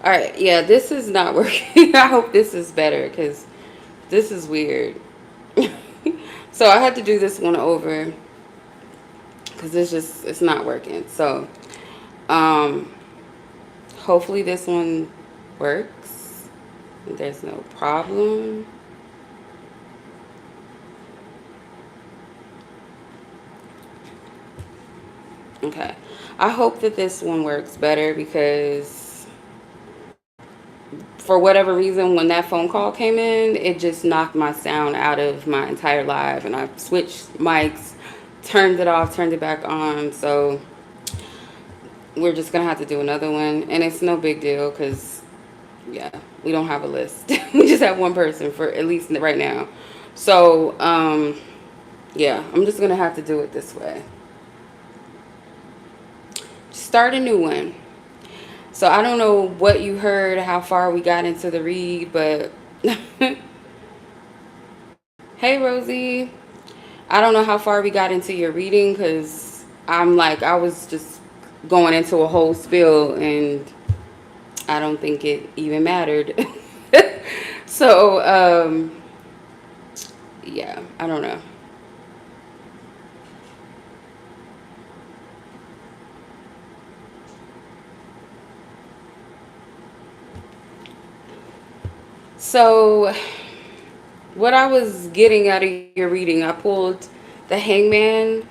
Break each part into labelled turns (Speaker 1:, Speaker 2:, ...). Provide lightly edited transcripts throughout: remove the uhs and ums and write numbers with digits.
Speaker 1: All right, yeah, this is not working. I hope this is better because this is weird. So I had to do this one over because it's not working. So um, hopefully this one works. There's no problem. Okay. I hope that this one works better because for whatever reason, when that phone call came in, it just knocked my sound out of my entire live. And I switched mics, turned it off, turned it back on. So we're just going to have to do another one. And it's no big deal because, yeah, we don't have a list. We just have one person for at least right now. So, yeah, I'm just going to have to do it this way. Start a new one. So I don't know what you heard, how far we got into the read, but hey, Rosie. I don't know how far we got into your reading because I was just going into a whole spiel and I don't think it even mattered. So, yeah, I don't know. So, what I was getting out of your reading, I pulled the Hangman,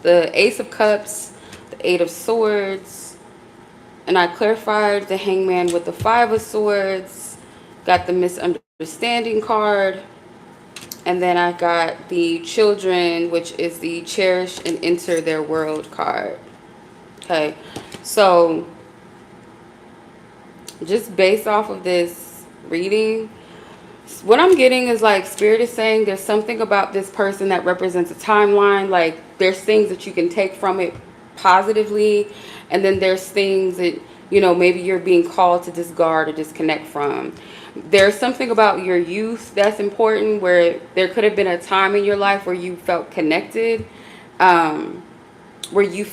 Speaker 1: the Ace of Cups, the Eight of Swords, and I clarified the Hangman with the Five of Swords, got the Misunderstanding card, and then I got the Children, which is the Cherish and Enter Their World card. Okay, so just based off of this reading, what I'm getting is like Spirit is saying there's something about this person that represents a timeline. Like there's things that you can take from it positively, and then there's things that maybe you're being called to discard or disconnect from. There's something about your youth that's important, where there could have been a time in your life where you felt connected, um, where you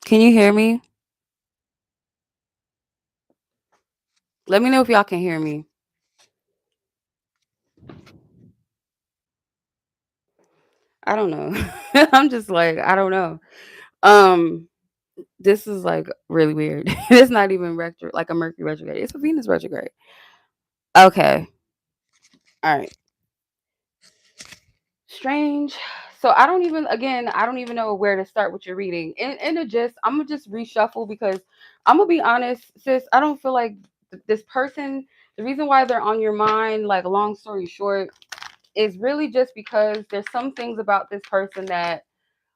Speaker 1: Can you hear me? Let me know if y'all can hear me. I don't know. I'm just like, I don't know. Um This is like really weird. It's not even retro, like a Mercury retrograde. It's a Venus retrograde. Okay. All right. Strange. So I don't even, again, I don't even know where to start with your reading. In the gist, I'm gonna just reshuffle because I'm gonna be honest, sis. I don't feel like this person. The reason why they're on your mind, like long story short, is really just because there's some things about this person that,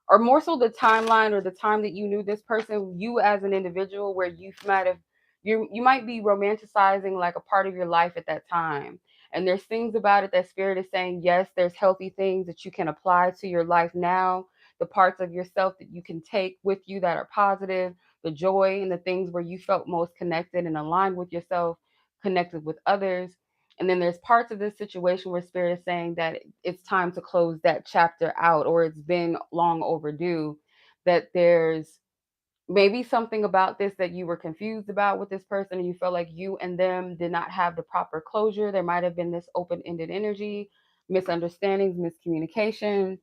Speaker 1: or more so the timeline or the time that you knew this person, you as an individual, where you might have, you might be romanticizing like a part of your life at that time. And there's things about it that spirit is saying, yes, there's healthy things that you can apply to your life now, the parts of yourself that you can take with you that are positive, the joy and the things where you felt most connected and aligned with yourself, connected with others. And then there's parts of this situation where spirit is saying that it's time to close that chapter out, or it's been long overdue, that there's maybe something about this that you were confused about with this person, and you felt like you and them did not have the proper closure. There might have been this open-ended energy, misunderstandings, miscommunication.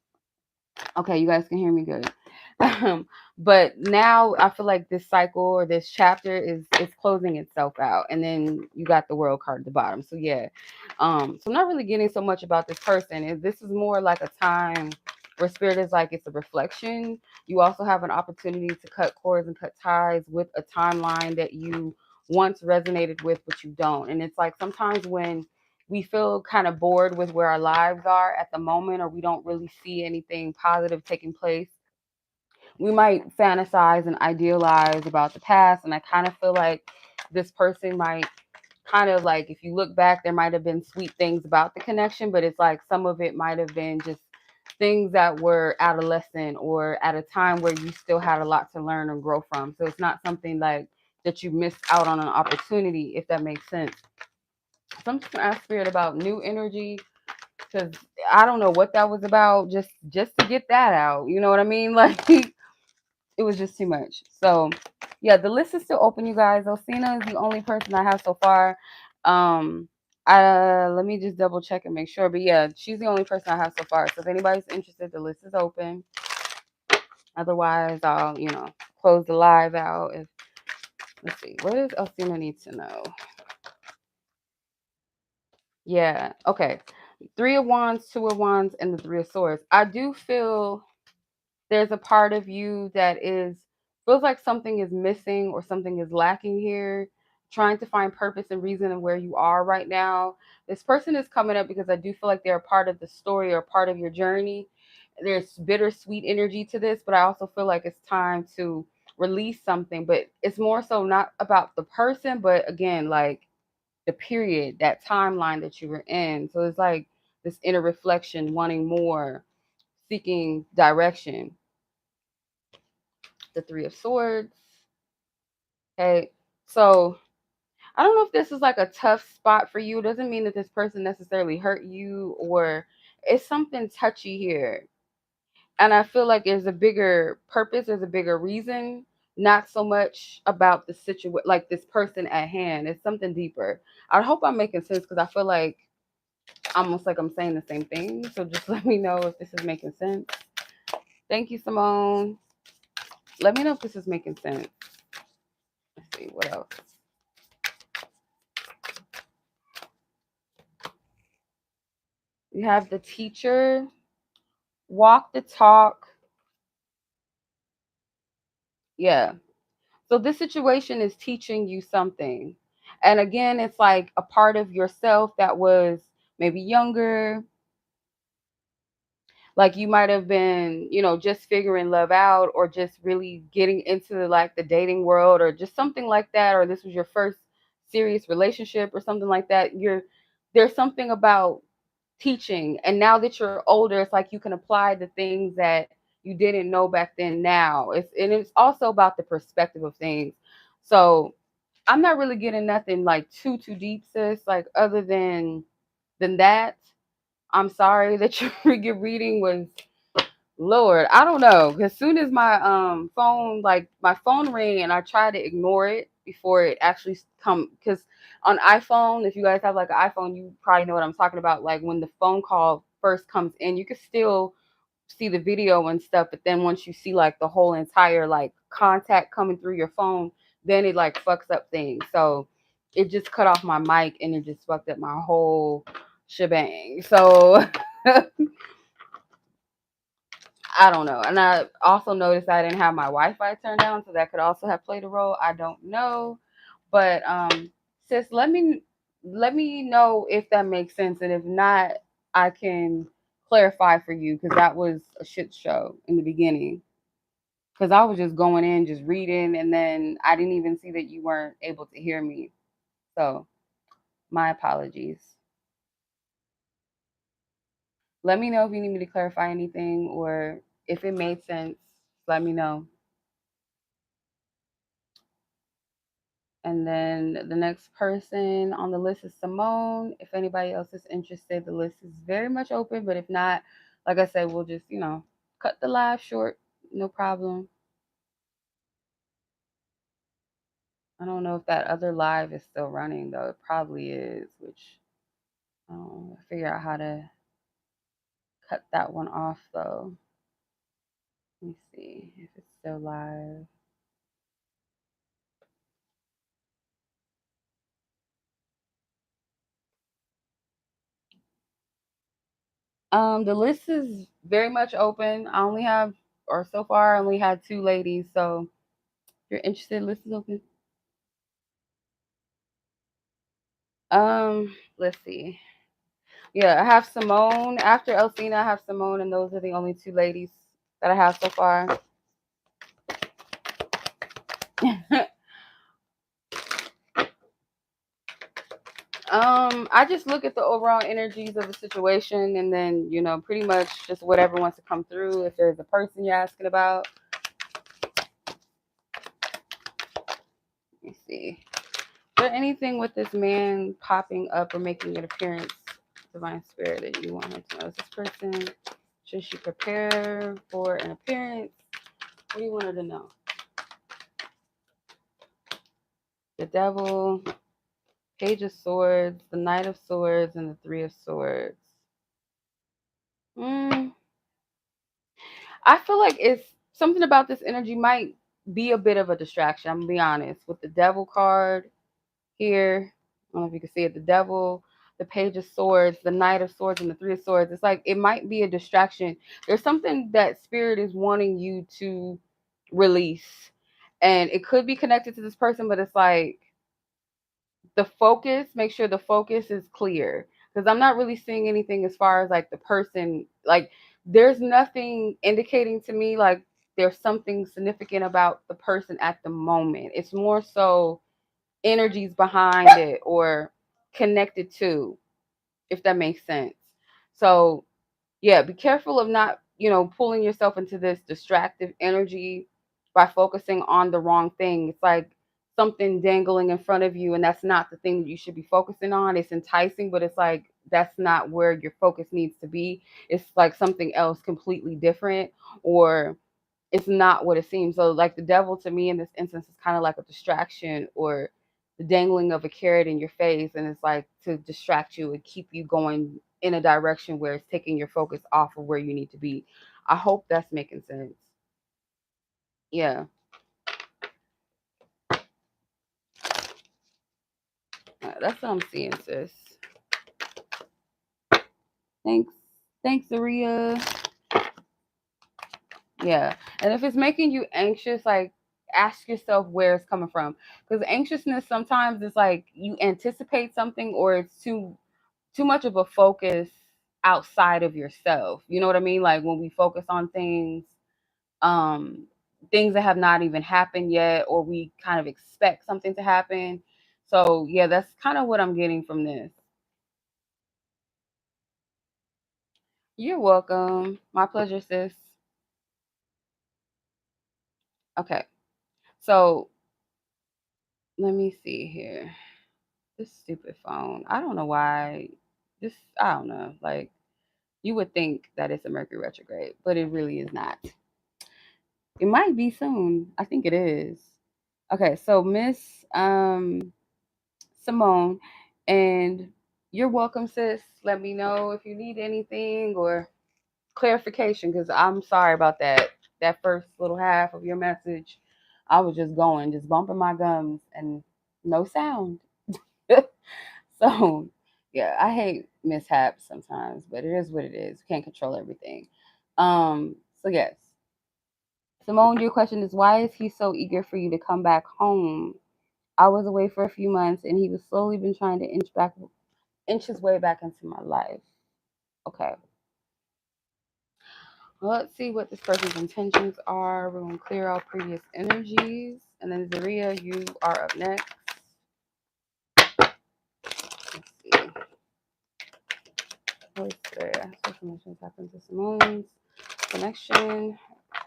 Speaker 1: Okay, you guys can hear me good. But now I feel like this cycle or this chapter is closing itself out, and then you got the world card at the bottom. So yeah, so I'm not really getting so much about this person. This is more like a time where spirit is like it's a reflection. You also have an opportunity to cut cords and cut ties with a timeline that you once resonated with, but you don't. And it's like sometimes when we feel kind of bored with where our lives are at the moment, or we don't really see anything positive taking place, we might fantasize and idealize about the past. And I kind of feel like this person might kind of like, if you look back, there might have been sweet things about the connection, but it's like some of it might have been just things that were adolescent or at a time where you still had a lot to learn and grow from. So it's not something like that you missed out on an opportunity, if that makes sense. So I'm just gonna ask spirit about new energy, because I don't know what that was about. Just to get that out, you know what I mean? Like it was just too much. So yeah, the list is still open, you guys. Elsena is the only person I have so far. Um, let me just double check and make sure. But yeah, she's the only person I have so far. So if anybody's interested, the list is open. Otherwise, I'll close the live out. If let's see, what does Elsena need to know? Yeah, okay. Three of Wands, Two of Wands, and the Three of Swords. I do feel there's a part of you that feels like something is missing or something is lacking here, trying to find purpose and reason of where you are right now. This person is coming up because I do feel like they're a part of the story or part of your journey. There's bittersweet energy to this, but I also feel like it's time to release something. But it's more so not about the person, but again, like the period, that timeline that you were in. So it's like this inner reflection, wanting more, seeking direction. The Three of Swords. Okay. So I don't know if this is like a tough spot for you. It doesn't mean that this person necessarily hurt you, or it's something touchy here. And I feel like there's a bigger purpose, there's a bigger reason, not so much about the situation, like this person at hand. It's something deeper. I hope I'm making sense, because I feel like almost like I'm saying the same thing. So just let me know if this is making sense. Thank you, Simone. Let me know if this is making sense. Let's see what else. You have the teacher, walk the talk. Yeah. So this situation is teaching you something. And again, it's like a part of yourself that was maybe younger. Like you might have been, just figuring love out, or just really getting into like the dating world, or just something like that, or this was your first serious relationship or something like that. There's something about teaching, and now that you're older, it's like you can apply the things that you didn't know back then now. It's also about the perspective of things. So I'm not really getting nothing like too deep, sis, like other than that. I'm sorry that your reading was, Lord, I don't know. As soon as my phone, like my phone rang, and I tried to ignore it before it actually come, because on iPhone, if you guys have like an iPhone, you probably know what I'm talking about. Like when the phone call first comes in, you can still see the video and stuff, but then once you see like the whole entire like contact coming through your phone, then it like fucks up things. So it just cut off my mic and it just fucked up my whole shebang. So I don't know. And I also noticed I didn't have my Wi-Fi turned down, so that could also have played a role. I don't know. But sis, let me know if that makes sense. And if not, I can clarify for you because that was a shit show in the beginning. Because I was just going in, just reading, and then I didn't even see that you weren't able to hear me. So my apologies. Let me know if you need me to clarify anything or if it made sense. Let me know. And then the next person on the list is Simone. If anybody else is interested, the list is very much open. But if not, like I said, we'll just, cut the live short. No problem. I don't know if that other live is still running, though. It probably is, which I'll figure out how to cut that one off, though. Let me see if it's still live. The list is very much open. I only have, or so far, I only had two ladies. So if you're interested, the list is open. Let's see. Yeah, I have Simone. After Elsena, I have Simone, and those are the only two ladies that I have so far. I just look at the overall energies of the situation and then, pretty much just whatever wants to come through. If there's a person you're asking about. Let me see. Is there anything with this man popping up or making an appearance, divine spirit, that you want her to know? Is this person, should she prepare for an appearance? What do you want her to know? The devil, Page of Swords, the Knight of Swords, and the Three of Swords. I feel like it's something about this energy might be a bit of a distraction. I'm going to be honest. With the Devil card here, I don't know if you can see it, the Devil, the Page of Swords, the Knight of Swords, and the Three of Swords. It's like it might be a distraction. There's something that Spirit is wanting you to release. And it could be connected to this person, but it's like, the focus, make sure the focus is clear, because I'm not really seeing anything as far as like the person, like there's nothing indicating to me like there's something significant about the person at the moment. It's more so energies behind it or connected to, if that makes sense. So yeah, be careful of not, pulling yourself into this distractive energy by focusing on the wrong thing. It's like something dangling in front of you, and that's not the thing that you should be focusing on. It's enticing, but it's like that's not where your focus needs to be. It's like something else completely different, or it's not what it seems. So like the devil to me in this instance is kind of like a distraction or the dangling of a carrot in your face, and it's like to distract you and keep you going in a direction where it's taking your focus off of where you need to be. I hope that's making sense. Yeah. That's what I'm seeing, sis. Thanks. Thanks, Zaria. Yeah. And if it's making you anxious, like ask yourself where it's coming from. Because anxiousness sometimes is like you anticipate something or it's too much of a focus outside of yourself. You know what I mean? Like when we focus on um, things that have not even happened yet, or we kind of expect something to happen. So yeah, that's kind of what I'm getting from this. You're welcome. My pleasure, sis. Okay. So let me see here. This stupid phone. I don't know why. I don't know. Like, you would think that it's a Mercury retrograde, but it really is not. It might be soon. I think it is. Okay, so Miss Simone, and you're welcome, sis. Let me know if you need anything or clarification, because I'm sorry about that first little half of your message. I was just going, just bumping my gums and no sound. So, yeah, I hate mishaps sometimes, but it is what it is. Can't control everything. So yes, Simone, your question is, why is he so eager for you to come back home? I was away for a few months, and he was slowly been trying to inch his way back into my life. Okay. Well, let's see what this person's intentions are. We're going to clear out previous energies. And then Zaria, you are up next. Let's see. Holy Spirit, ask what emotions happen to Simone's connection.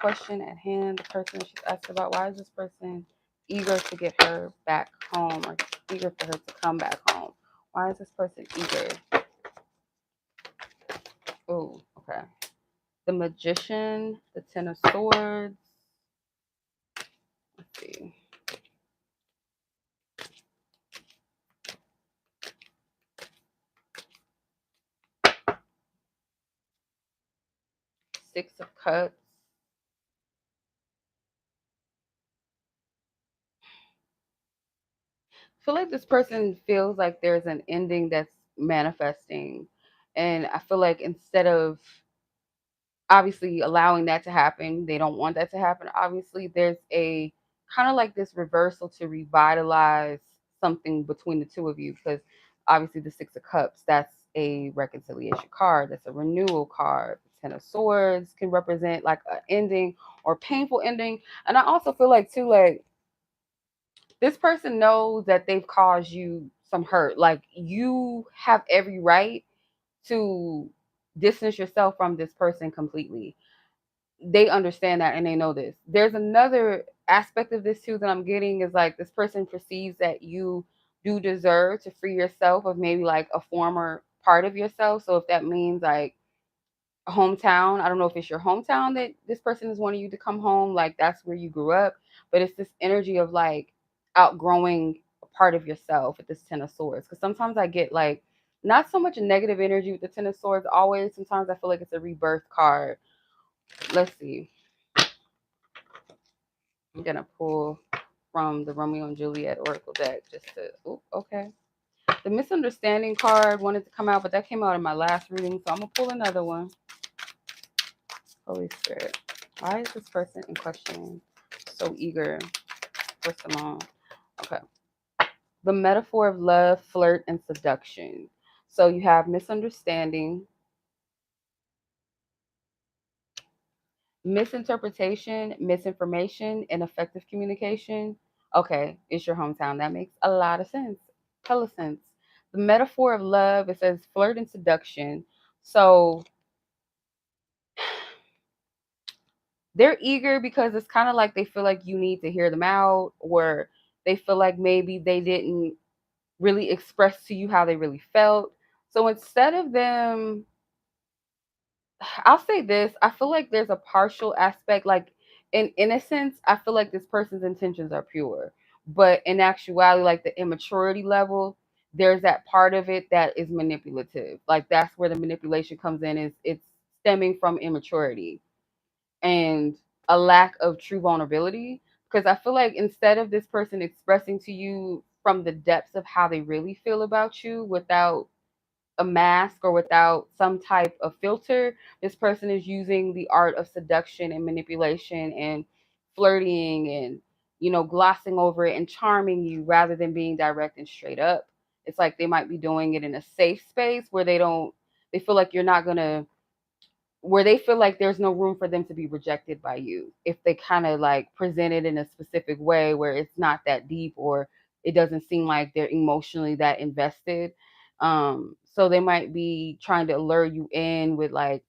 Speaker 1: Question at hand. The person that she's asked about, why is this person eager to get her back home, or eager for her to come back home? Why is this person eager? Oh, okay. The Magician, the Ten of Swords. Let's see. Six of Cups. I feel like this person feels like there's an ending that's manifesting. And I feel like instead of obviously allowing that to happen, they don't want that to happen. Obviously, there's a kind of like this reversal to revitalize something between the two of you, because obviously the Six of Cups, that's a reconciliation card, that's a renewal card. The Ten of Swords can represent like an ending or painful ending. And I also feel like too, like, this person knows that they've caused you some hurt. Like, you have every right to distance yourself from this person completely. They understand that and they know this. There's another aspect of this too that I'm getting, is like this person perceives that you do deserve to free yourself of maybe like a former part of yourself. So if that means like hometown. I don't know if it's your hometown that this person is wanting you to come home, like that's where you grew up, but it's this energy of like outgrowing a part of yourself with this Ten of Swords. Because sometimes I get like not so much a negative energy with the Ten of Swords always. Sometimes I feel like it's a rebirth card. Let's see. I'm gonna pull from the Romeo and Juliet Oracle deck just to. Oh, okay. The Misunderstanding card wanted to come out, but that came out in my last reading, so I'm gonna pull another one. Holy Spirit. Why is this person in question so eager for Simone? Okay. The metaphor of love, flirt, and seduction. So you have misunderstanding, misinterpretation, misinformation, ineffective communication. Okay, it's your hometown. That makes a lot of sense. Hella sense. The metaphor of love, it says flirt and seduction. So they're eager because it's kind of like they feel like you need to hear them out, or they feel like maybe they didn't really express to you how they really felt. So instead of them, I'll say this, I feel like there's a partial aspect, like in innocence, I feel like this person's intentions are pure. But in actuality, like the immaturity level, there's that part of it that is manipulative. Like that's where the manipulation comes in, is it's stemming from immaturity and a lack of true vulnerability. Because I feel like instead of this person expressing to you from the depths of how they really feel about you without a mask or without some type of filter, this person is using the art of seduction and manipulation and flirting and, glossing over it and charming you rather than being direct and straight up. It's like they might be doing it in a safe space where they feel like you're not going to, where they feel like there's no room for them to be rejected by you if they kind of like present it in a specific way where it's not that deep, or it doesn't seem like they're emotionally that invested. So they might be trying to lure you in with like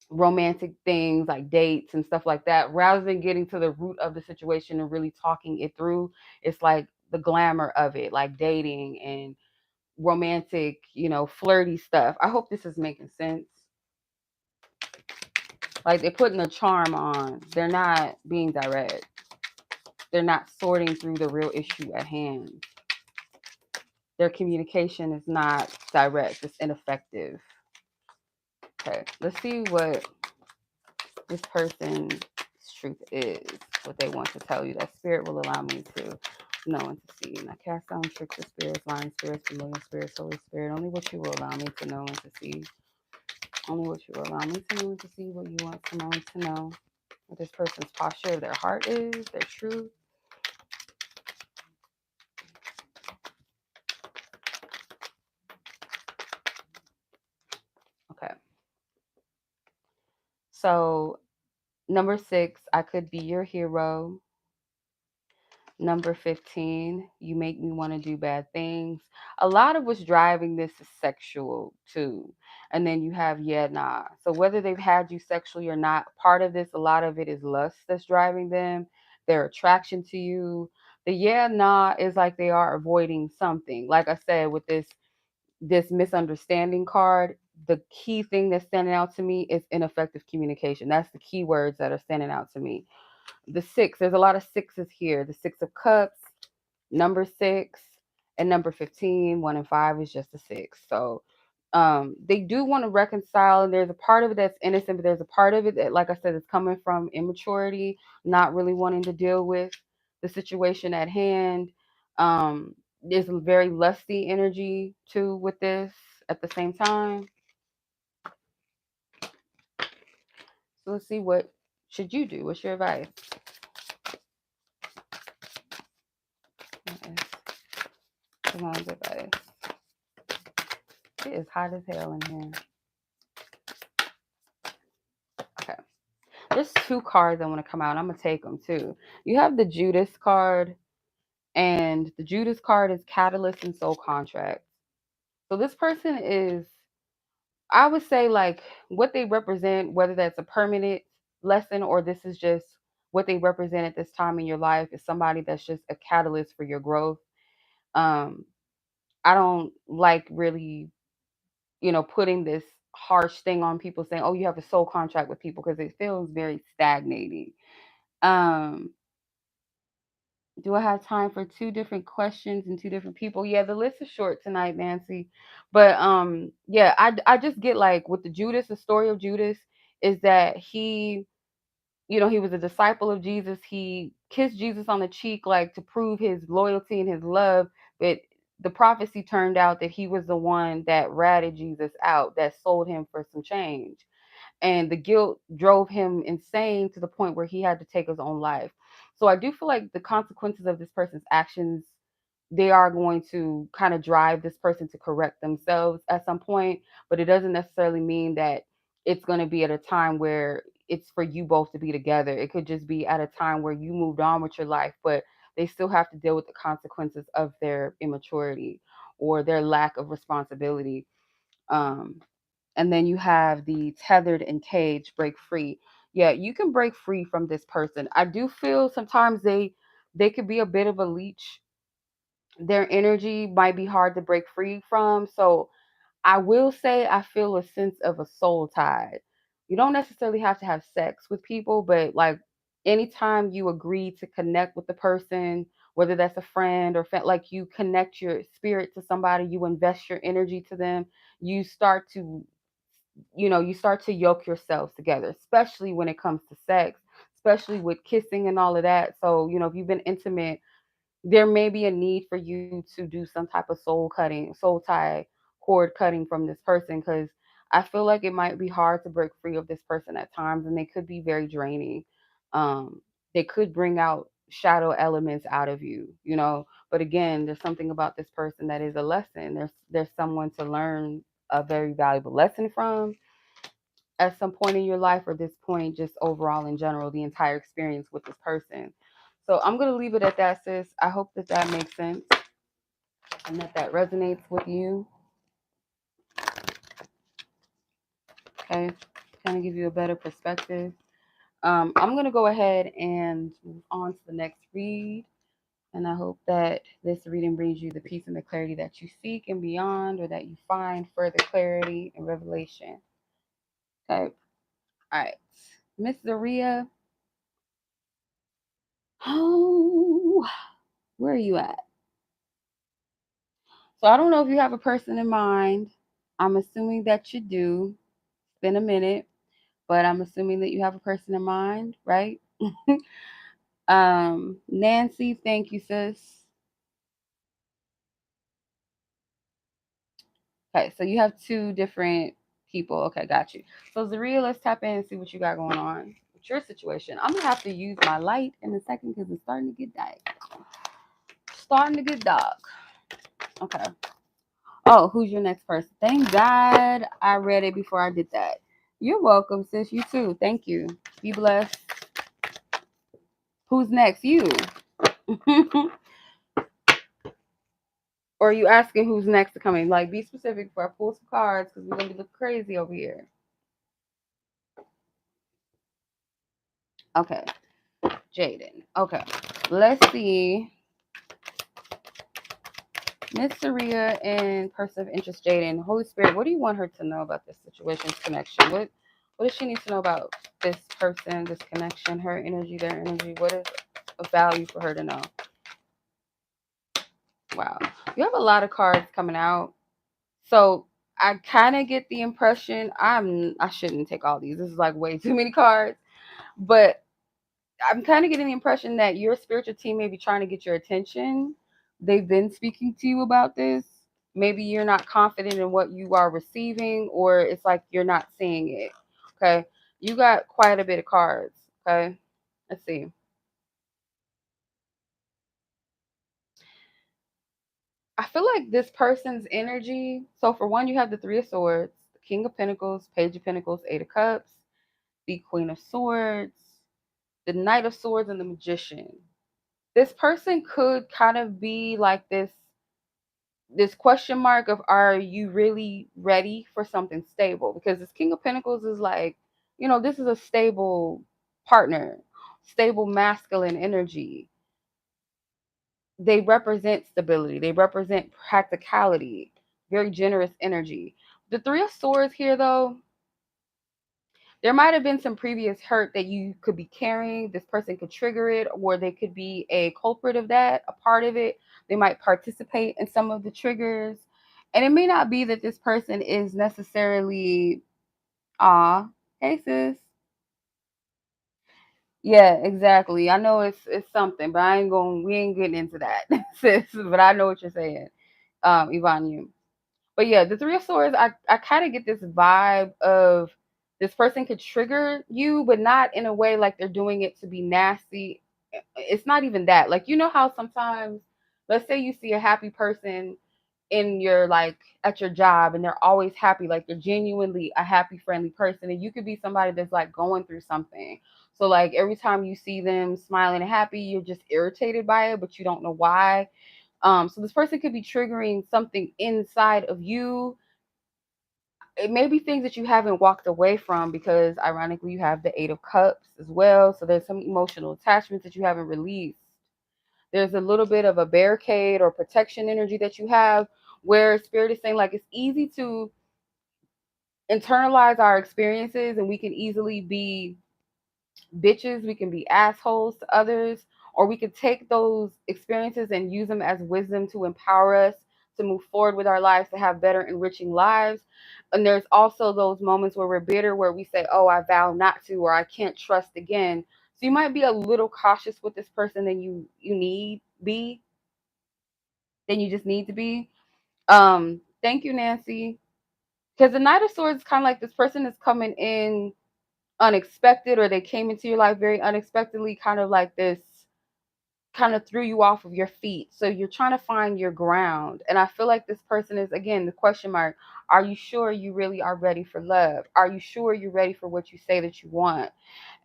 Speaker 1: romantic things like dates and stuff like that, rather than getting to the root of the situation and really talking it through. It's like the glamour of it, like dating and romantic, flirty stuff. I hope this is making sense. Like they're putting a charm on. They're not being direct. They're not sorting through the real issue at hand. Their communication is not direct. It's ineffective. Okay, let's see what this person is truth is, what they want to tell you. That spirit will allow me to know and to see. And I cast down tricks of spirits, lying spirits, familiar spirits, Holy Spirit. Only what you will allow me to know and to see. Only what you will allow me to know and to see, what you want to know and to know. What this person's posture of their heart is, their truth. Okay. So, number 6, I could be your hero. Number 15, you make me want to do bad things. A lot of what's driving this is sexual too. And then you have, yeah, nah. So whether they've had you sexually or not, part of this, a lot of it is lust that's driving them, their attraction to you. The yeah, nah is like they are avoiding something. Like I said, with this misunderstanding card, the key thing that's standing out to me is ineffective communication. That's the key words that are standing out to me. The 6, there's a lot of sixes here. The 6 of Cups, number 6, and number 15. 1 and 5 is just a 6. So they do want to reconcile, and there's a part of it that's innocent, but there's a part of it that, like I said, is coming from immaturity, not really wanting to deal with the situation at hand. There's a very lusty energy too with this at the same time. So let's see, what should you do? What's your advice? Come on, advice. It is hot as hell in here. Okay. There's 2 cards I want to come out. I'm going to take them too. You have the Judas card, and the Judas card is Catalyst and Soul Contract. So this person is, I would say, like, what they represent, whether that's a permanent lesson or this is just what they represent at this time in your life, is somebody that's just a catalyst for your growth. Um, I don't like really, putting this harsh thing on people saying, "Oh, you have a soul contract with people," because it feels very stagnating. Um, do I have time for 2 different questions and 2 different people? Yeah, the list is short tonight, Nancy. But yeah, I just get, like, with the Judas, the story of Judas is that he was a disciple of Jesus. He kissed Jesus on the cheek, like, to prove his loyalty and his love. But the prophecy turned out that he was the one that ratted Jesus out, that sold him for some change. And the guilt drove him insane to the point where he had to take his own life. So I do feel like the consequences of this person's actions, they are going to kind of drive this person to correct themselves at some point, but it doesn't necessarily mean that it's going to be at a time where it's for you both to be together. It could just be at a time where you moved on with your life, but they still have to deal with the consequences of their immaturity or their lack of responsibility. um, and then you have the tethered and caged, break free. Yeah, you can break free from this person. I do feel sometimes they could be a bit of a leech. Their energy might be hard to break free from. So I will say I feel a sense of a soul tie. You don't necessarily have to have sex with people, but, like, anytime you agree to connect with the person, whether that's a friend or like, you connect your spirit to somebody, you invest your energy to them, you start to you start to yoke yourselves together, especially when it comes to sex, especially with kissing and all of that. So, if you've been intimate, there may be a need for you to do some type of soul tie, cord cutting from this person, because I feel like it might be hard to break free of this person at times, and they could be very draining. They could bring out shadow elements out of you. But again, there's something about this person that is a lesson. There's someone to learn a very valuable lesson from at some point in your life, or this point just overall in general, the entire experience with this person. So I'm going to leave it at that, sis. I hope that that makes sense and that resonates with you. Okay. Kind of give you a better perspective. I'm going to go ahead and move on to the next read. And I hope that this reading brings you the peace and the clarity that you seek and beyond, or that you find further clarity and revelation. Okay. All right. Miss Zaria. Oh, where are you at? So I don't know if you have a person in mind. I'm assuming that you do. It's been a minute, but I'm assuming that you have a person in mind, right? Nancy, thank you, sis. Okay, so you have two different people. Okay, got you. So Zaria, let's tap in and see what you got going on with your situation. I'm gonna have to use my light in a second because it's starting to get dark. Starting to get dark. Okay. Oh, who's your next person? Thank God I read it before I did that. You're welcome, sis. You too. Thank you. Be blessed. Who's next? You. Or are you asking who's next to come in? Like, be specific before I pull some cards because we're gonna be looking crazy over here. Okay, Jaden. Okay, let's see. Miss Zaria and person of interest, Jaden. Holy Spirit, what do you want her to know about this situation's connection? What does she need to know about this person, this connection, her energy, their energy? What is of value for her to know? Wow, you have a lot of cards coming out. So I kind of get the impression I shouldn't take all these. This is like way too many cards, but I'm kind of getting the impression that your spiritual team may be trying to get your attention. They've been speaking to you about this. Maybe you're not confident in what you are receiving, or it's like you're not seeing it. Okay. You got quite a bit of cards. Okay. Let's see. I feel like this person's energy. So, for one, you have the Three of Swords, the King of Pentacles, Page of Pentacles, Eight of Cups, the Queen of Swords, the Knight of Swords, and the Magician. This person could kind of be like this question mark of, are you really ready for something stable? Because this King of Pentacles is like, this is a stable partner, stable masculine energy. They represent stability, they represent practicality, very generous energy. The Three of Swords here, though, there might have been some previous hurt that you could be carrying. This person could trigger it, or they could be a culprit of that, a part of it. They might participate in some of the triggers. And it may not be that this person is necessarily, hey sis. Yeah, exactly. I know it's something, but we ain't getting into that, sis. But I know what you're saying, Yvonne. You. But yeah, the Three of Swords, I kind of get this vibe of this person could trigger you, but not in a way like they're doing it to be nasty. It's not even that. Like, you know how sometimes, let's say you see a happy person in your, like, at your job, and they're always happy, like they're genuinely a happy, friendly person. And you could be somebody that's like going through something. So like every time you see them smiling and happy, you're just irritated by it, but you don't know why. So this person could be triggering something inside of you. It may be things that you haven't walked away from, because ironically you have the Eight of Cups as well. So there's some emotional attachments that you haven't released. There's a little bit of a barricade or protection energy that you have, where spirit is saying like it's easy to internalize our experiences, and we can easily be bitches, we can be assholes to others, or we could take those experiences and use them as wisdom to empower us to move forward with our lives, to have better, enriching lives. And there's also those moments where we're bitter, where we say, oh, I vow not to, or I can't trust again. So you might be a little cautious with this person than you just need to be. Thank you, Nancy. Because the Knight of Swords is kind of like this person is coming in unexpected, or they came into your life very unexpectedly, kind of like this, kind of threw you off of your feet. So you're trying to find your ground. And I feel like this person is, again, the question mark. Are you sure you really are ready for love? Are you sure you're ready for what you say that you want?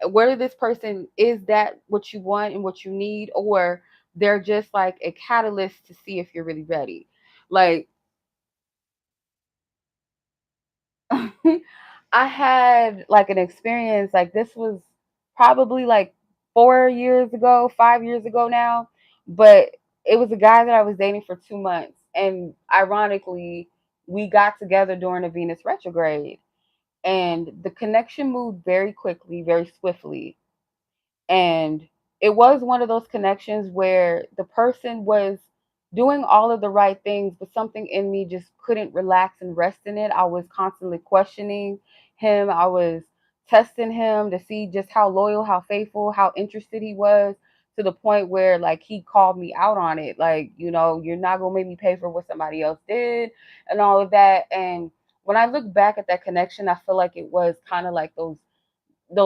Speaker 1: Whether this person is that what you want and what you need, or they're just like a catalyst to see if you're really ready. Like, I had like an experience, like this was probably like 4 years ago, 5 years ago now, but it was a guy that I was dating for 2 months. And ironically, we got together during a Venus retrograde, and the connection moved very quickly, very swiftly. And it was one of those connections where the person was doing all of the right things, but something in me just couldn't relax and rest in it. I was constantly questioning him. I was testing him to see just how loyal, how faithful, how interested he was, to the point where like he called me out on it. Like, you're not gonna make me pay for what somebody else did and all of that. And when I look back at that connection, I feel like it was kind of like those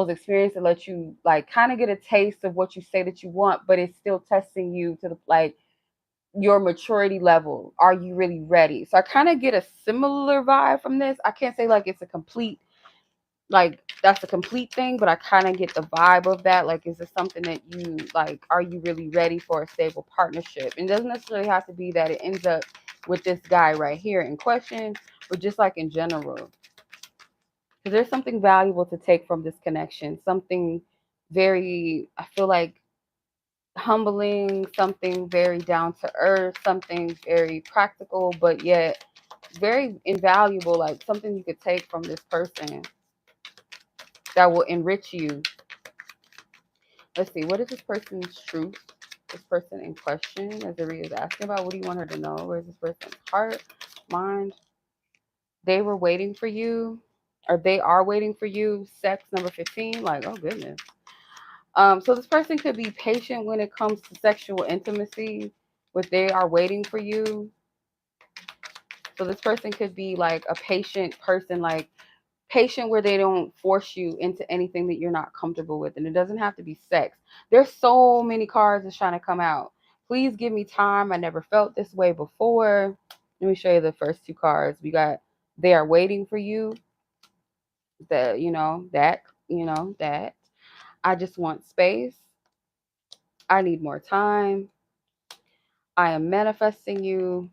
Speaker 1: experiences that let you like kind of get a taste of what you say that you want, but it's still testing you to the like your maturity level. Are you really ready? So I kind of get a similar vibe from this. I can't say like it's a complete like that's a complete thing, but I kind of get the vibe of that. Like, is this something that you like? Are you really ready for a stable partnership? And it doesn't necessarily have to be that it ends up with this guy right here in question, but just like in general, because there's something valuable to take from this connection. Something very, I feel like, humbling, something very down to earth, something very practical, but yet very invaluable, like something you could take from this person that will enrich you. Let's see, what is this person's truth? This person in question, as Zaria is asking about, what do you want her to know? Where's this person's heart, mind? They were waiting for you, or they are waiting for you. Sex number 15, like, oh goodness. So this person could be patient when it comes to sexual intimacy, but they are waiting for you. So this person could be like a patient person, like patient where they don't force you into anything that you're not comfortable with. And it doesn't have to be sex. There's so many cards that's trying to come out. Please give me time. I never felt this way before. Let me show you the first two cards. We got they are waiting for you. That. I just want space. I need more time. I am manifesting you.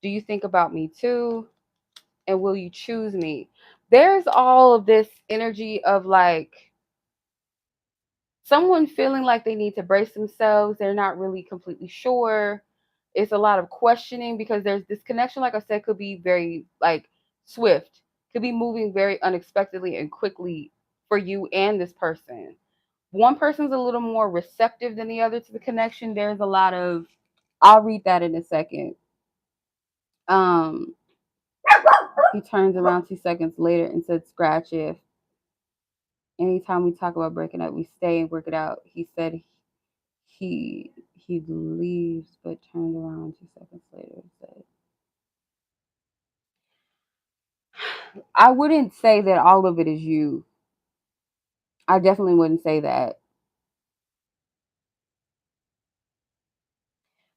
Speaker 1: Do you think about me too? And will you choose me? There's all of this energy of like someone feeling like they need to brace themselves. They're not really completely sure. It's a lot of questioning because there's this connection, like I said, could be very like swift, could be moving very unexpectedly and quickly for you and this person. One person's a little more receptive than the other to the connection. There's a lot of, I'll read that in a second. Um, he turns around 2 seconds later and said, "Scratch if anytime we talk about breaking up, we stay and work it out." He said he leaves, but turned around 2 seconds later and said, "I wouldn't say that all of it is you. I definitely wouldn't say that.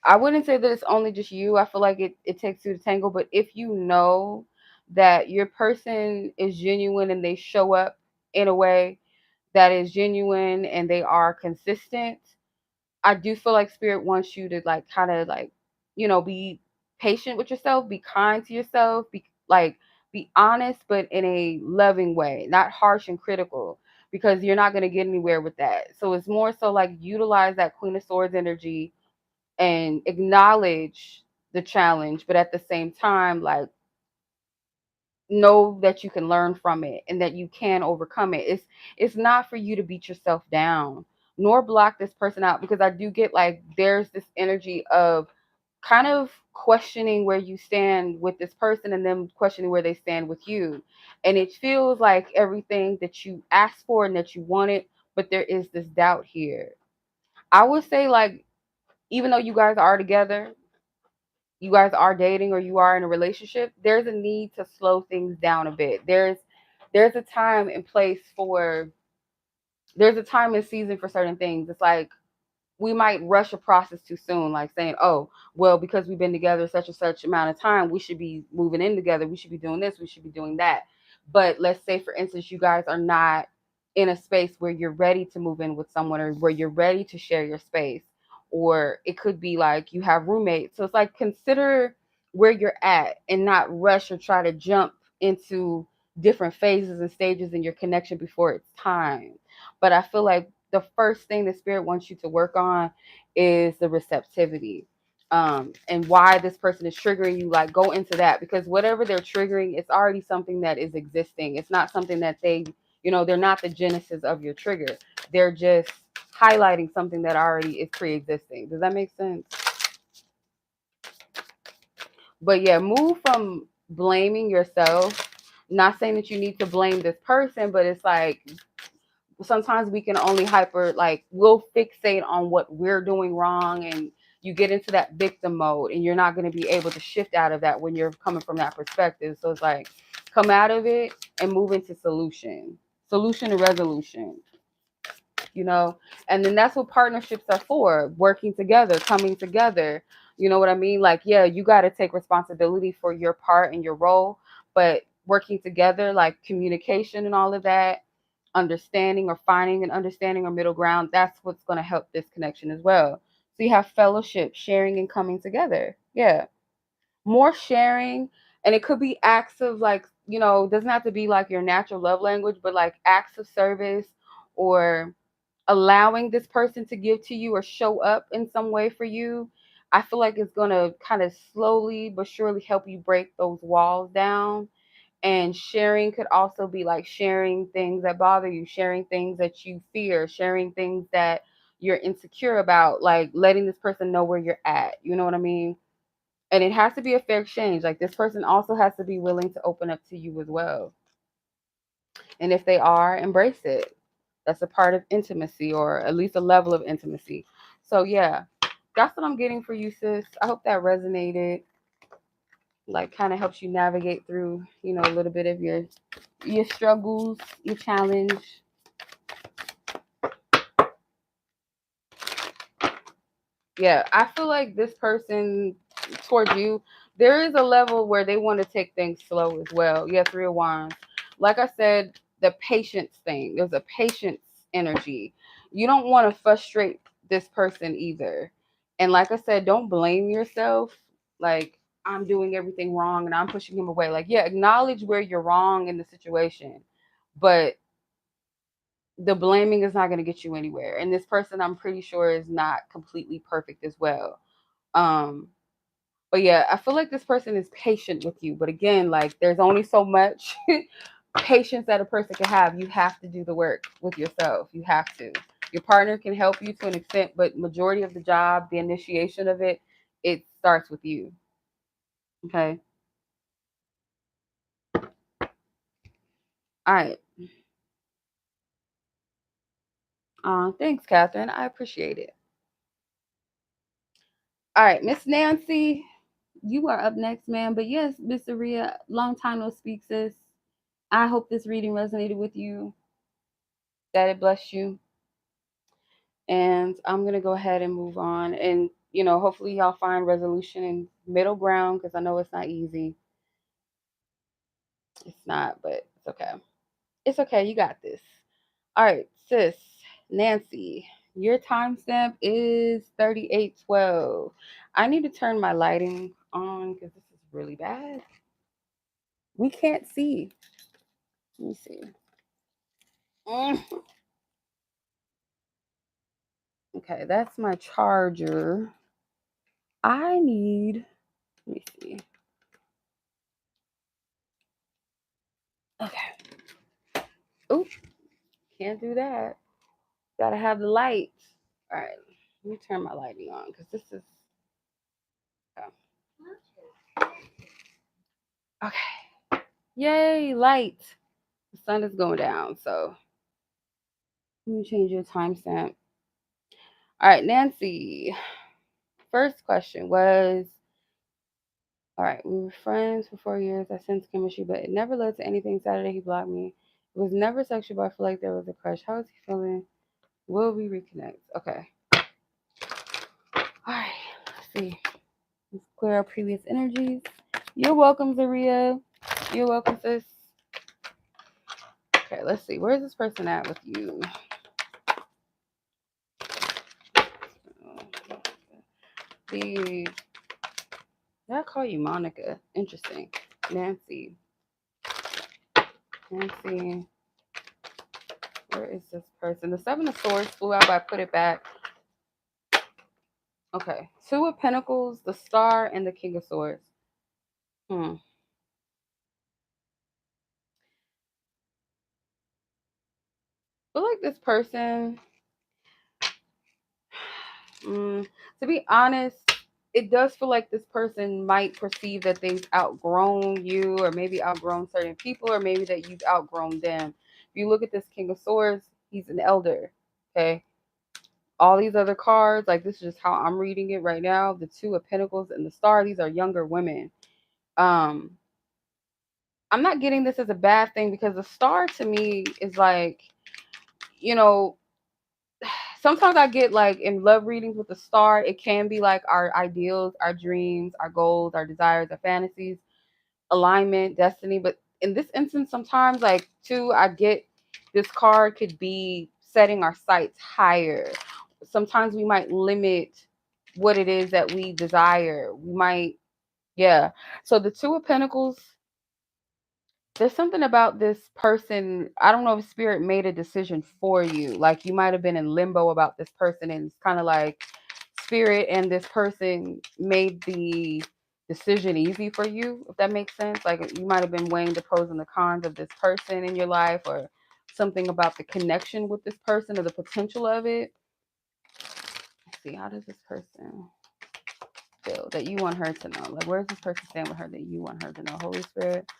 Speaker 1: I wouldn't say that it's only just you. I feel like it takes two to tango. But if you know that your person is genuine and they show up in a way that is genuine and they are consistent, I do feel like spirit wants you to like kind of like, be patient with yourself, be kind to yourself, be honest, but in a loving way, not harsh and critical, because you're not going to get anywhere with that. So it's more so like utilize that Queen of Swords energy and acknowledge the challenge, but at the same time, like know that you can learn from it and that you can overcome it. It's not for you to beat yourself down nor block this person out, because I do get like there's this energy of kind of questioning where you stand with this person and them questioning where they stand with you. And it feels like everything that you asked for and that you wanted, but there is this doubt here. I would say like even though you guys are together, you guys are dating or you are in a relationship, there's a need to slow things down a bit. There's a time and place for there's a time and season for certain things. It's like we might rush a process too soon, like saying, oh, well, because we've been together such and such amount of time, we should be moving in together. We should be doing this. We should be doing that. But let's say, for instance, you guys are not in a space where you're ready to move in with someone or where you're ready to share your space. Or it could be like you have roommates. So it's like consider where you're at and not rush or try to jump into different phases and stages in your connection before it's time. But I feel like the first thing the spirit wants you to work on is the receptivity, and why this person is triggering you. Like go into that, because whatever they're triggering, it's already something that is existing. It's not something that they're not the genesis of your trigger. They're just highlighting something that already is pre-existing. Does that make sense? But yeah, move from blaming yourself. Not saying that you need to blame this person, but it's like sometimes we can only we'll fixate on what we're doing wrong, and you get into that victim mode, and you're not going to be able to shift out of that when you're coming from that perspective. So it's like, come out of it and move into solution and resolution, you know. And then that's what partnerships are for: working together, coming together, you know what I mean? Like, yeah, you got to take responsibility for your part and your role, but working together, like communication and all of that, understanding or finding an understanding or middle ground, that's what's going to help this connection as well. So you have fellowship, sharing, and coming together. Yeah, more sharing. And it could be acts of, like, you know, it doesn't have to be like your natural love language, but like acts of service, or allowing this person to give to you or show up in some way for you. I feel like it's going to kind of slowly but surely help you break those walls down. And sharing could also be like sharing things that bother you, sharing things that you fear, sharing things that you're insecure about, like letting this person know where you're at. You know what I mean? And it has to be a fair exchange. Like, this person also has to be willing to open up to you as well. And if they are, embrace it. That's a part of intimacy, or at least a level of intimacy. So yeah, that's what I'm getting for you, sis. I hope that resonated. Like, kind of helps you navigate through, you know, a little bit of your struggles, your challenge. Yeah, I feel like this person towards you, there is a level where they want to take things slow as well. Yeah, Three of Wands. Like I said, the patience thing. There's a patience energy. You don't want to frustrate this person either. And like I said, don't blame yourself. Like, I'm doing everything wrong and I'm pushing him away. Like, yeah, acknowledge where you're wrong in the situation, but the blaming is not going to get you anywhere. And this person, I'm pretty sure, is not completely perfect as well. Um, but yeah, I feel like this person is patient with you. But again, like, there's only so much patience that a person can have. You have to do the work with yourself. You have to. Your partner can help you to an extent, but majority of the job, the initiation of it, it starts with you. Okay. All right. Thanks, Catherine. I appreciate it. All right, Miss Nancy, you are up next, ma'am. But yes, Miss Zaria, long time no speak, sis. I hope this reading resonated with you, that it blessed you. And I'm going to go ahead and move on. And, you know, hopefully y'all find resolution and middle ground, because I know it's not easy. It's not, but it's okay. It's okay. You got this. All right, sis, Nancy, your timestamp is 3812. I need to turn my lighting on because this is really bad. We can't see. Let me see. Mm. Okay, that's my charger. I need, let me see. Okay. Oh, can't do that. Gotta have the light. All right, let me turn my lighting on because this is. Okay. Yay, light. The sun is going down, so let me change your timestamp. All right, Nancy. First question was, all right, we were friends for 4 years. I sensed chemistry, but it never led to anything. Saturday, he blocked me. It was never sexual, but I feel like there was a crush. How is he feeling? Will we reconnect? Okay. All right, let's see. Let's clear our previous energies. You're welcome, Zaria. You're welcome, sis. Okay, let's see. Where's this person at with you? Did I call you Monica? Interesting. Nancy. Nancy. Where is this person? The Seven of Swords flew out, but I put it back. Okay. Two of Pentacles, the Star, and the King of Swords. I feel like this person, to be honest, it does feel like this person might perceive that they've outgrown you, or maybe outgrown certain people, or maybe that you've outgrown them. If you look at this King of Swords, he's an elder. Okay. All these other cards, like this is just how I'm reading it right now. The Two of Pentacles and the Star, these are younger women. Um, I'm not getting this as a bad thing because the Star to me is like, you know, sometimes I get like in love readings with the Star, it can be like our ideals, our dreams, our goals, our desires, our fantasies, alignment, destiny. But in this instance, sometimes like too, I get this card could be setting our sights higher. Sometimes we might limit what it is that we desire. We might, yeah. So the Two of Pentacles, there's something about this person. I don't know if spirit made a decision for you. Like you might have been in limbo about this person, and it's kind of like spirit and this person made the decision easy for you, if that makes sense. Like you might have been weighing the pros and the cons of this person in your life, or something about the connection with this person or the potential of it. Let's see, how does this person feel that you want her to know? Like, where's this person stand with her that you want her to know? Holy Spirit,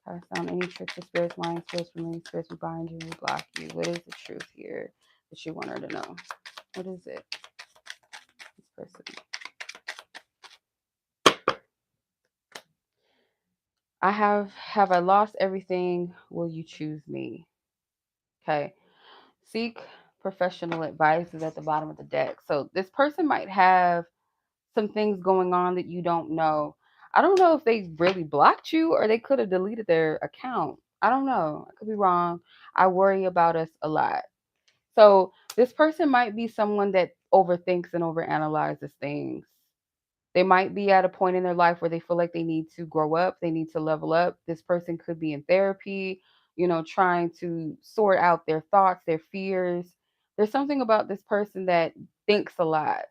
Speaker 1: pass down any tricks of spirits, lying spirits, familiar spirits, we bind you, we block you. What is the truth here that you want her to know? What is it? This person. Have I lost everything? Will you choose me? Okay. Seek professional advice is at the bottom of the deck. So this person might have some things going on that you don't know. I don't know if they really blocked you or they could have deleted their account. I don't know. I could be wrong. I worry about us a lot. So this person might be someone that overthinks and overanalyzes things. They might be at a point in their life where they feel like they need to grow up, they need to level up. This person could be in therapy, trying to sort out their thoughts, their fears. There's something about this person that thinks a lot.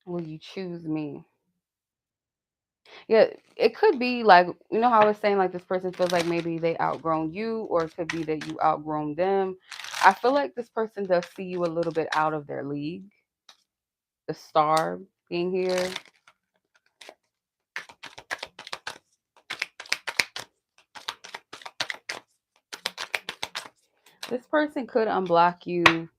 Speaker 1: Will you choose me? Yeah, it could be like, how I was saying, like this person feels like maybe they outgrown you, or it could be that you outgrown them. I feel like this person does see you a little bit out of their league. The Star being here. This person could unblock you,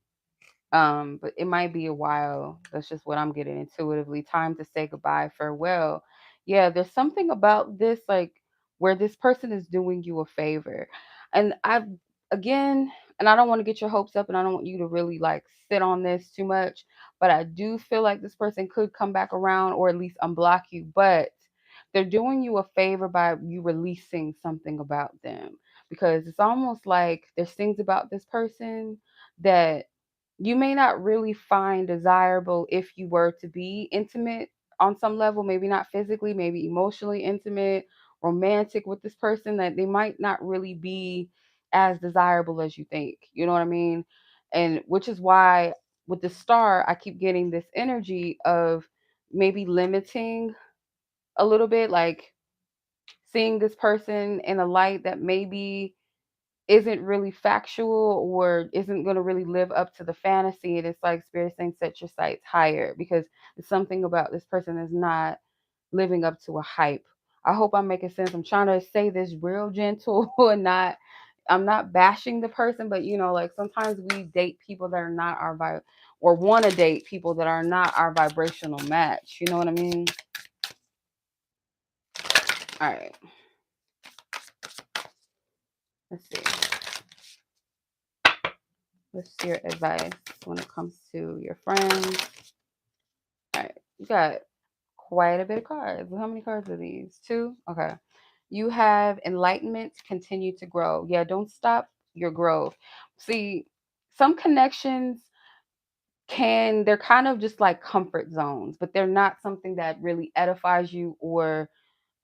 Speaker 1: but it might be a while. That's just what I'm getting intuitively. Time to say goodbye, farewell. Yeah, there's something about this, like where this person is doing you a favor. And again, and I don't want to get your hopes up, and I don't want you to really like sit on this too much, but I do feel like this person could come back around or at least unblock you, but they're doing you a favor by you releasing something about them, because it's almost like there's things about this person that you may not really find desirable if you were to be intimate on some level, maybe not physically, maybe emotionally intimate, romantic with this person, that they might not really be as desirable as you think. You know what I mean? And which is why with the Star, I keep getting this energy of maybe limiting a little bit, like seeing this person in a light that maybe isn't really factual or isn't going to really live up to the fantasy. And it's like Spirit saying, set your sights higher, because there's something about this person that's not living up to a hype. I hope I'm making sense. I'm trying to say this real gentle and not, I'm not bashing the person, but like sometimes we date people that are not our vibe, or want to date people that are not our vibrational match. You know what I mean? All right. Let's see. What's your advice when it comes to your friends? All right. You got quite a bit of cards. How many cards are these? Two? Okay. You have enlightenment, continue to grow. Yeah, don't stop your growth. See, some connections they're kind of just like comfort zones, but they're not something that really edifies you or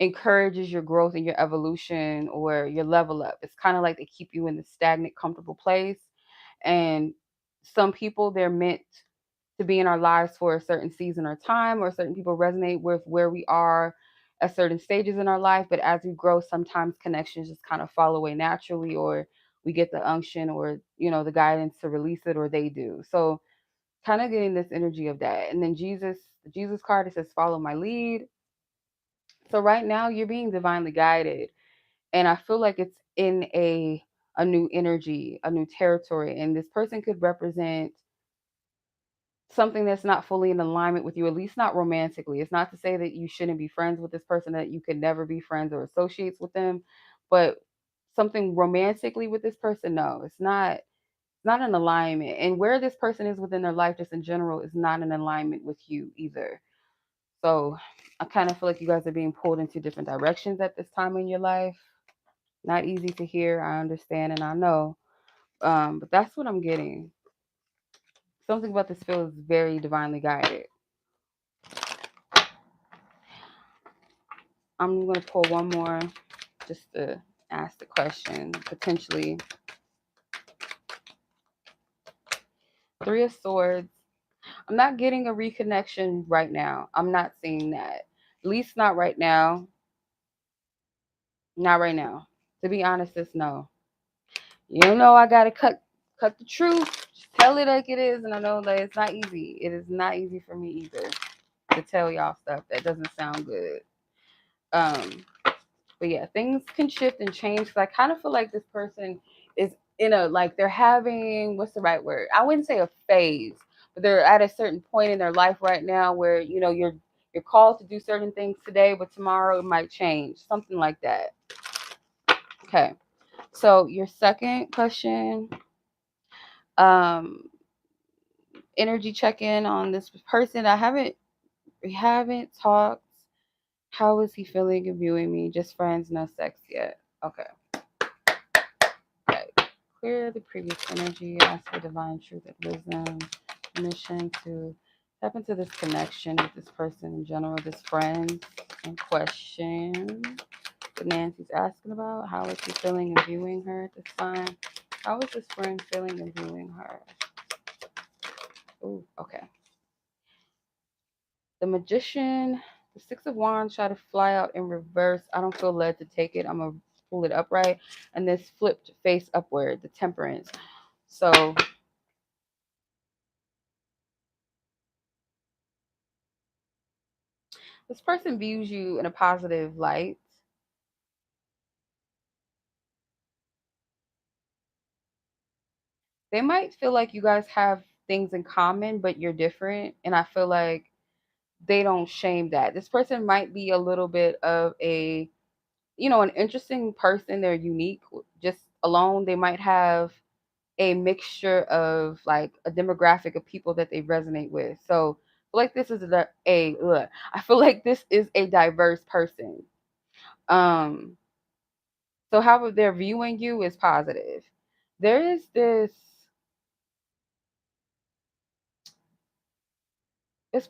Speaker 1: encourages your growth and your evolution or your level up. It's kind of like they keep you in the stagnant, comfortable place. And some people, they're meant to be in our lives for a certain season or time, or certain people resonate with where we are at certain stages in our life. But as we grow, sometimes connections just kind of fall away naturally, or we get the unction or, the guidance to release it, or they do. So Kind of getting this energy of that. And then the Jesus card, it says follow my lead. So right now you're being divinely guided. And I feel like it's in a new energy, a new territory. And this person could represent something that's not fully in alignment with you, at least not romantically. It's not to say that you shouldn't be friends with this person, that you could never be friends or associates with them, but something romantically with this person, no, it's not an alignment. And where this person is within their life, just in general, is not in alignment with you either. So I kind of feel like you guys are being pulled into different directions at this time in your life. Not easy to hear, I understand, and I know. But that's what I'm getting. Something about this feels very divinely guided. I'm going to pull one more just to ask the question. Potentially, Three of Swords. I'm not getting a reconnection right now. I'm not seeing that. At least not right now. Not right now. To be honest, it's no. You don't know I gotta cut the truth. Just tell it like it is, and I know that it's not easy. It is not easy for me either to tell y'all stuff that doesn't sound good. Um, but yeah, things can shift and change. Cause I kind of feel like this person is in a like they're having what's the right word? I wouldn't say a phase, but they're at a certain point in their life right now where you're called to do certain things today, but tomorrow it might change, something like that. Okay, so your second question, um, energy check in on this person. We haven't talked. How is he feeling and viewing me? Just friends, no sex yet. Okay. Okay. Clear the previous energy. Ask for divine truth and wisdom. Permission to step into this connection with this person in general, this friend in question that Nancy's asking about. How is he feeling and viewing her at this time? How is this friend feeling and viewing her? Ooh, okay. The Magician, the Six of Wands try to fly out in reverse. I don't feel led to take it. I'm going to pull it upright. And this flipped face upward, the Temperance. So this person views you in a positive light. They might feel like you guys have things in common, but you're different. And I feel like they don't shame that. This person might be a little bit of an interesting person. They're unique just alone. They might have a mixture of like a demographic of people that they resonate with. So I feel like this is I feel like this is a diverse person. Um, so how they're viewing you is positive. There is this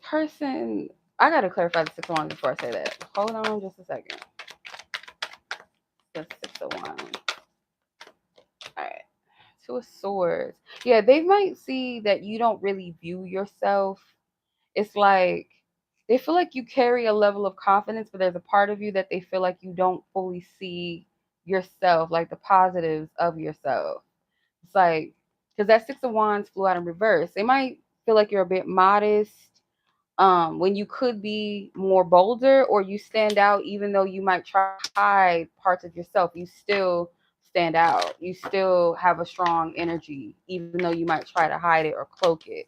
Speaker 1: person. I gotta clarify the Six of Wands before I say that. Hold on just a second. The Six of Wands. All right. Two of Swords. Yeah, they might see that you don't really view yourself. It's like they feel like you carry a level of confidence, but there's a part of you that they feel like you don't fully see yourself, like the positives of yourself. It's like, because that Six of Wands flew out in reverse. They might feel like you're a bit modest, when you could be more bolder, or you stand out even though you might try to hide parts of yourself. You still stand out. You still have a strong energy, even though you might try to hide it or cloak it.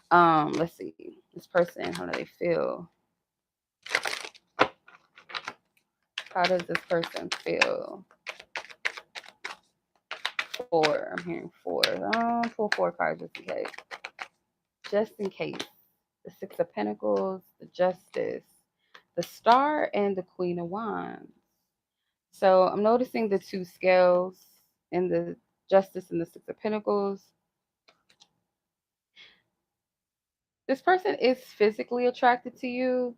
Speaker 1: Let's see. This person, how do they feel? How does this person feel? Four. I'm hearing four. Pull four cards just in case. Just in case. The Six of Pentacles, the Justice, the Star, and the Queen of Wands. So I'm noticing the two scales in the Justice and the Six of Pentacles. This person is physically attracted to you.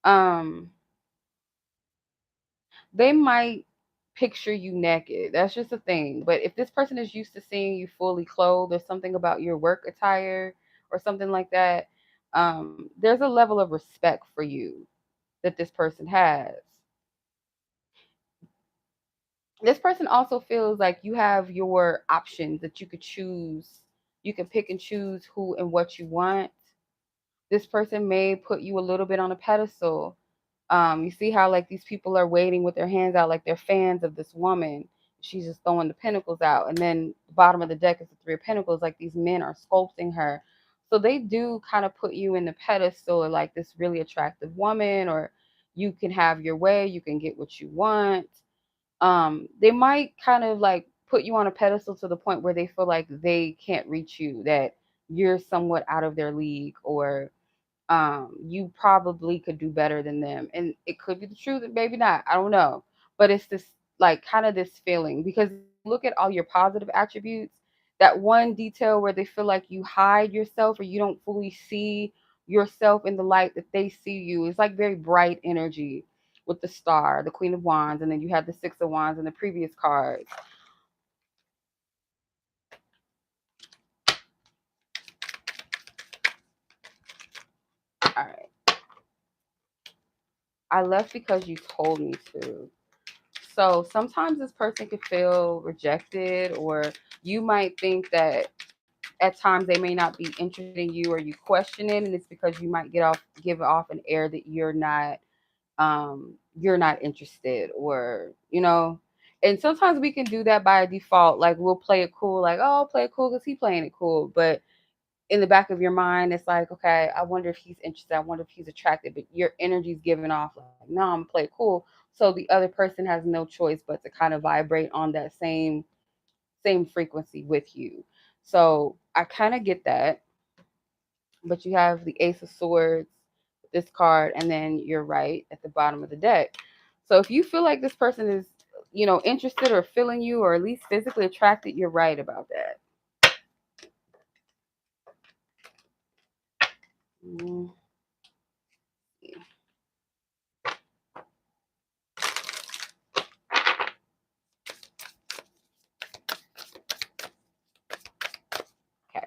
Speaker 1: Um, they might picture you naked. That's just a thing. But if this person is used to seeing you fully clothed, or something about your work attire or something like that, there's a level of respect for you that this person has. This person also feels like you have your options, that you could choose You can pick and choose who and what you want. This person may put you a little bit on a pedestal. You see how like these people are waiting with their hands out, like they're fans of this woman. She's just throwing the pentacles out, and then the bottom of the deck is the three of pentacles. Like these men are sculpting her, so they do kind of put you in the pedestal, or like this really attractive woman, or you can have your way, you can get what you want. They might kind of like put you on a pedestal to the point where they feel like they can't reach you, that you're somewhat out of their league, or you probably could do better than them. And it could be the truth and maybe not. I don't know. But it's this like kind of this feeling, because if you look at all your positive attributes, that one detail where they feel like you hide yourself or you don't fully see yourself in the light that they see you. It's like very bright energy with the star, the Queen of Wands, and then you have the Six of Wands in the previous cards. All right. I left because you told me to. So sometimes this person could feel rejected, or you might think that at times they may not be interested in you, or you question it, and it's because you might give off an air that you're not interested, or and sometimes we can do that by default. Like we'll play it cool, like, oh, I'll play it cool because he playing it cool. But in the back of your mind, it's like, okay, I wonder if he's interested. I wonder if he's attracted. But your energy's giving off like, no, I'm gonna play it cool. So the other person has no choice but to kind of vibrate on that same frequency with you. So I kind of get that. But you have the Ace of Swords, this card, and then you're right at the bottom of the deck. So if you feel like this person is, interested or feeling you, or at least physically attracted, you're right about that. Mm. Okay.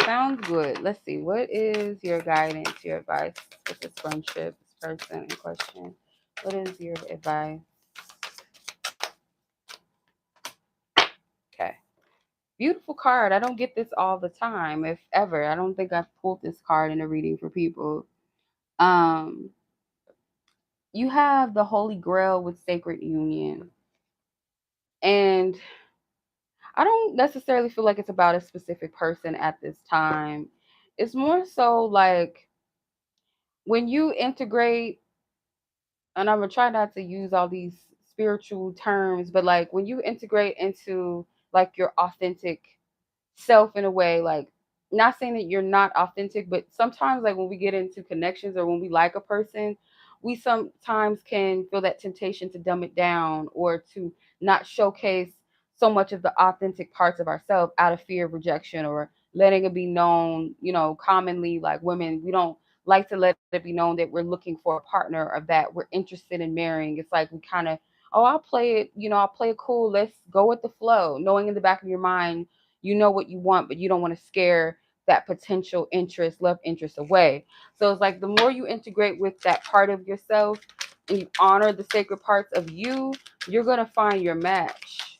Speaker 1: Sounds good. Let's see. What is your guidance, your advice with this friendship, this person in question? What is your advice? Okay. Beautiful card. I don't get this all the time, if ever. I don't think I've pulled this card in a reading for people. Um, you have the Holy Grail with Sacred Union. And I don't necessarily feel like it's about a specific person at this time. It's more so like when you integrate, and I'm gonna try not to use all these spiritual terms, but like when you integrate into like your authentic self in a way, like not saying that you're not authentic, but sometimes like when we get into connections or when we like a person, we sometimes can feel that temptation to dumb it down or to not showcase so much of the authentic parts of ourselves out of fear of rejection, or letting it be known, commonly like women, we don't like to let it be known that we're looking for a partner or that we're interested in marrying. It's like we kind of, oh, I'll play it, I'll play it cool, let's go with the flow, knowing in the back of your mind you know what you want, but you don't want to scare that potential love interest away. So it's like the more you integrate with that part of yourself and you honor the sacred parts of you, you're going to find your match.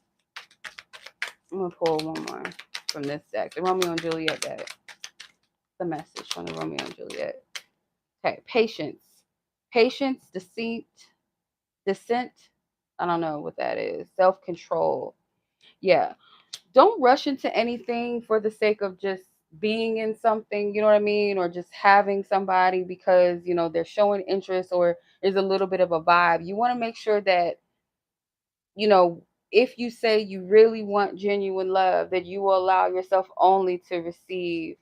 Speaker 1: I'm going to pull one more from this deck, the Romeo and Juliet deck. The message from the Romeo and Juliet. Okay, patience. Patience, dissent. I don't know what that is. Self control. Yeah, don't rush into anything for the sake of just being in something, you know what I mean? Or just having somebody because, they're showing interest or there's a little bit of a vibe. You want to make sure that, you know, if you say you really want genuine love, that you will allow yourself only to receive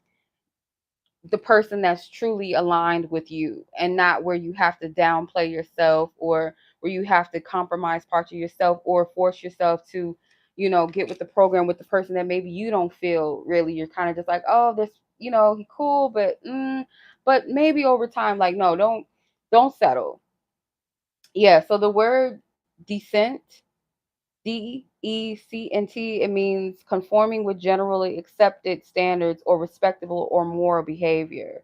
Speaker 1: the person that's truly aligned with you, and not where you have to downplay yourself, or where you have to compromise parts of yourself or force yourself to get with the program with the person that maybe you don't feel really, you're kind of just like, oh, this, he cool, but maybe over time, like, no, don't settle. Yeah, so the word decent, DECNT, it means conforming with generally accepted standards or respectable or moral behavior,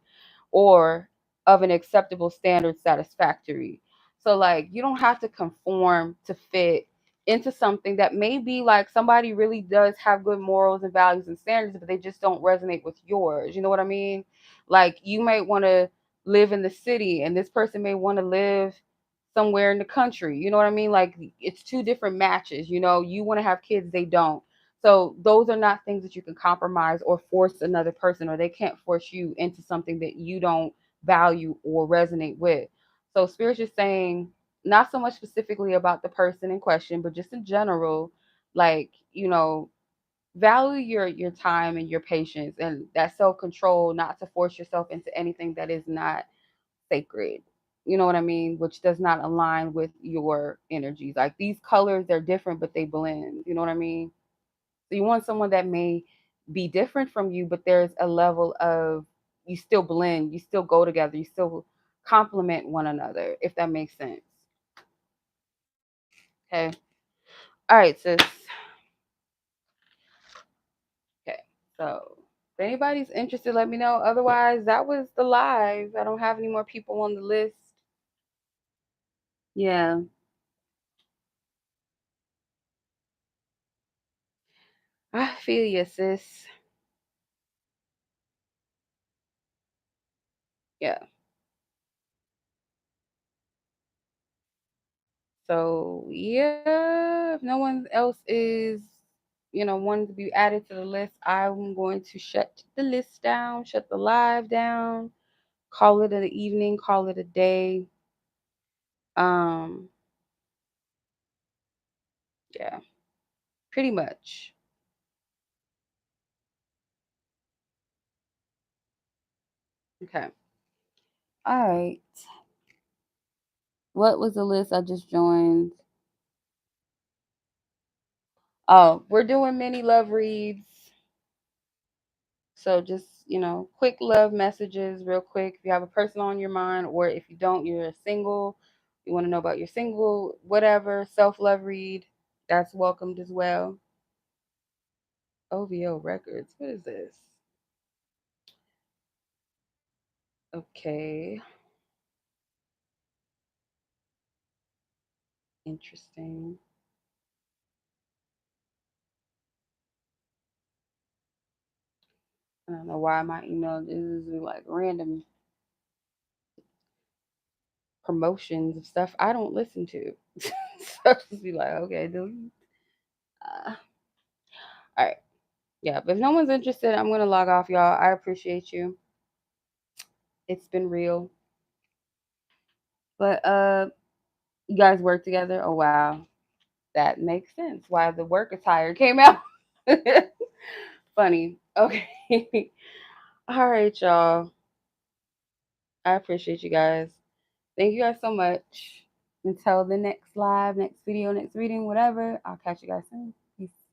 Speaker 1: or of an acceptable standard satisfactory. So like you don't have to conform to fit into something that may be like somebody really does have good morals and values and standards, but they just don't resonate with yours. You know what I mean? Like you might want to live in the city and this person may want to live somewhere in the country. You know what I mean? Like it's two different matches. You know, you want to have kids, they don't. So those are not things that you can compromise or force another person, or they can't force you into something that you don't value or resonate with. So spirit's just saying, not so much specifically about the person in question, but just in general, like, you know, value your time and your patience and that self-control, not to force yourself into anything that is not sacred. You know what I mean? Which does not align with your energies. Like these colors, they're different, but they blend. You know what I mean? So you want someone that may be different from you, but there's a level of you still blend, you still go together, you still complement one another, if that makes sense. Okay. All right, sis. Okay. So if anybody's interested, let me know. Otherwise, that was the live. I don't have any more people on the list. Yeah. I feel you, sis. Yeah. So yeah, if no one else is, wanting to be added to the list, I'm going to shut the list down, shut the live down, call it an evening, call it a day. Um, yeah, pretty much. Okay. All right. What was the list I just joined? Oh, we're doing mini love reads. So just, quick love messages, real quick. If you have a person on your mind, or if you don't, you're a single, you want to know about your single, whatever, self love read, that's welcomed as well. OVO Records. What is this? Okay. Interesting. I don't know why my email is like random promotions of stuff I don't listen to. So I'll just be like, okay, delete. All right. Yeah, but if no one's interested, I'm gonna log off, y'all. I appreciate you. It's been real. But you guys work together? Oh wow. That makes sense. Why the work attire came out. Funny. Okay. All right, y'all. I appreciate you guys. Thank you guys so much. Until the next live, next video, next reading, whatever. I'll catch you guys soon. Peace.